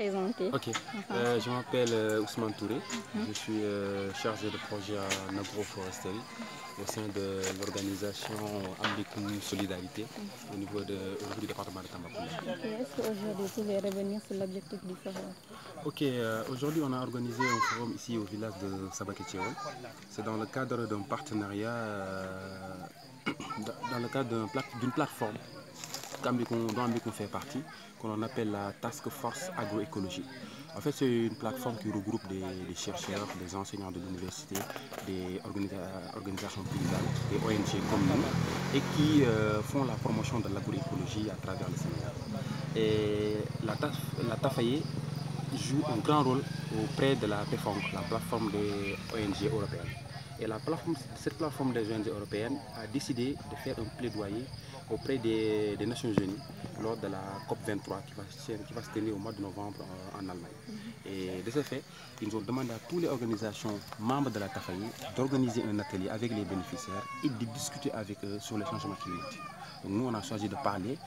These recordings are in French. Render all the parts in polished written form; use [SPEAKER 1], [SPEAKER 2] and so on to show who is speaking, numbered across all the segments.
[SPEAKER 1] présenter.
[SPEAKER 2] Ok, je m'appelle Ousmane Touré, je suis chargé de projet en agroforesterie au sein de l'organisation Ambikoun Solidarité au niveau du département de Tambacounda.
[SPEAKER 1] Est-ce qu'aujourd'hui vous pouvez revenir sur l'objectif du forum?
[SPEAKER 2] Ok, aujourd'hui on a organisé un forum ici au village de Sabaketiaol. C'est dans le cadre d'un partenariat, dans le cadre d'une plateforme dont Ambikoun fait partie, qu'on appelle la Task Force Agroécologie. En fait, c'est une plateforme qui regroupe des chercheurs, des enseignants de l'université, des organisations paysannes, des ONG comme nous, et qui font la promotion de l'agroécologie à travers le Sénégal. Et la TAFAYE joue un grand rôle auprès de la PFONG, la plateforme des ONG européennes. Et cette plateforme des ONG européennes a décidé de faire un plaidoyer auprès des Nations Unies lors de la COP23 qui va se tenir au mois de novembre en Allemagne. Et de ce fait, ils nous ont demandé à toutes les organisations membres de la TAFAYE d'organiser un atelier avec les bénéficiaires et de discuter avec eux sur les changements climatiques. Donc nous, on a choisi de parler,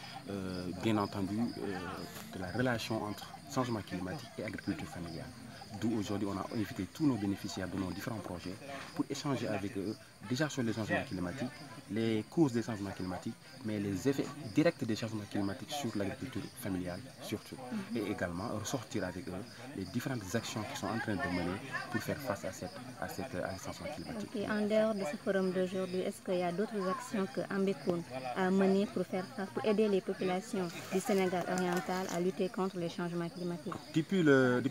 [SPEAKER 2] bien entendu, de la relation entre changement climatique et agriculture familiale. D'où aujourd'hui, on a invité tous nos bénéficiaires de nos différents projets pour échanger avec eux déjà sur les changements climatiques, les causes des changements climatiques, mais les effets directs des changements climatiques sur l'agriculture familiale surtout. Et également ressortir avec eux les différentes actions qui sont en train de mener pour faire face à ces changements climatiques.
[SPEAKER 1] Okay. En dehors de ce forum d'aujourd'hui, est-ce qu'il y a d'autres actions que Ambikoun a menées pour aider les populations du Sénégal oriental à lutter contre les changements climatiques?
[SPEAKER 2] Depuis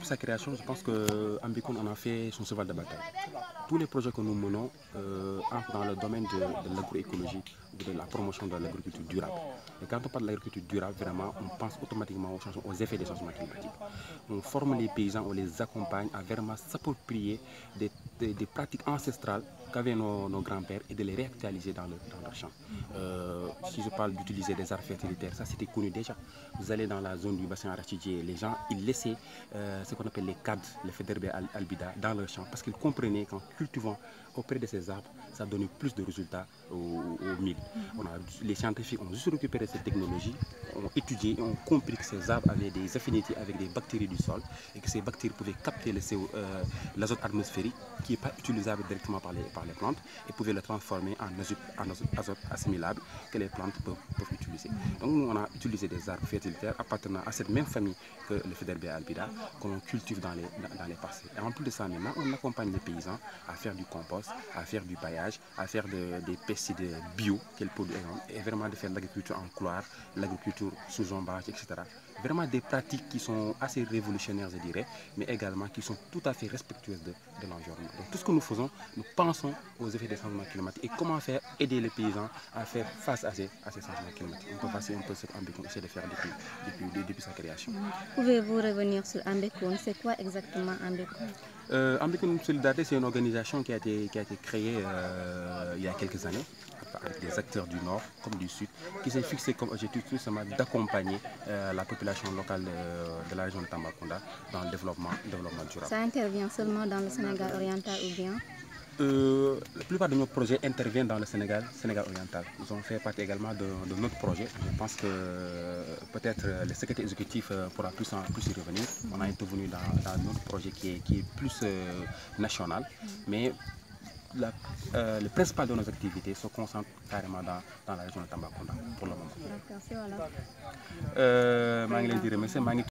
[SPEAKER 2] sa création, je pense que Ambikoun en a fait son cheval de bataille. Tous les projets que nous menons entrent dans le domaine de l'agroécologie, de la promotion de l'agriculture durable. Et quand on parle de l'agriculture durable, vraiment, on pense automatiquement aux effets des changements climatiques. On forme les paysans, on les accompagne à vraiment s'approprier des pratiques ancestrales qu'avaient nos grands-pères et de les réactualiser dans leur champ. Si je parle d'utiliser des arbres fertilitaires, ça c'était connu déjà. Vous allez dans la zone du bassin arachidier, les gens ils laissaient ce qu'on appelle les cadres, les Federbe albida dans leur champ parce qu'ils comprenaient qu'en cultivant auprès de ces arbres, ça donnait plus de résultats au mil. Les scientifiques ont juste récupéré cette technologie, ont étudié et ont compris que ces arbres avaient des affinités avec des bactéries du sol et que ces bactéries pouvaient capter l'azote atmosphérique qui n'est pas utilisable directement par les plantes et pouvaient le transformer en azote assimilable que les plantes peuvent utiliser. Donc nous, on a utilisé des arbres fertilitaires appartenant à cette même famille que le Federbe albida que l'on cultive dans les parcelles. Et en plus de ça, maintenant, on accompagne les paysans à faire du compost, à faire du paillage, à faire des pesticides bio qu'elles produisent et vraiment de faire l'agriculture en couloir, l'agriculture sous ombrage, etc. Vraiment des pratiques qui sont assez révolutionnaires, je dirais, mais également qui sont tout à fait respectueuses de l'environnement. Donc tout ce que nous faisons, nous pensons aux effets des changements climatiques et comment faire aider les paysans à faire face à ces changements climatiques. On peut passer un peu ce qu'Ambikoun essaie de faire depuis sa création.
[SPEAKER 1] Pouvez-vous revenir sur Ambikoun? C'est quoi exactement Ambikoun?
[SPEAKER 2] Ambikoun Solidarité, c'est une organisation qui a été créée il y a quelques années avec des acteurs du Nord comme du Sud, qui s'est fixé comme objectif tout simplement d'accompagner la population locale de la région de Tambacounda dans le développement durable.
[SPEAKER 1] Ça intervient seulement dans le Sénégal oriental ou bien?
[SPEAKER 2] La plupart de nos projets interviennent dans le Sénégal oriental. Ils ont fait partie également de notre projet. Je pense que peut-être le secrétaire exécutif pourra plus y revenir. On a intervenu dans notre projet qui est plus national, mais le principal de nos activités se concentre carrément dans la région de Tambacounda pour le moment.
[SPEAKER 1] D'accord, c'est voilà.
[SPEAKER 2] Je vous remercie.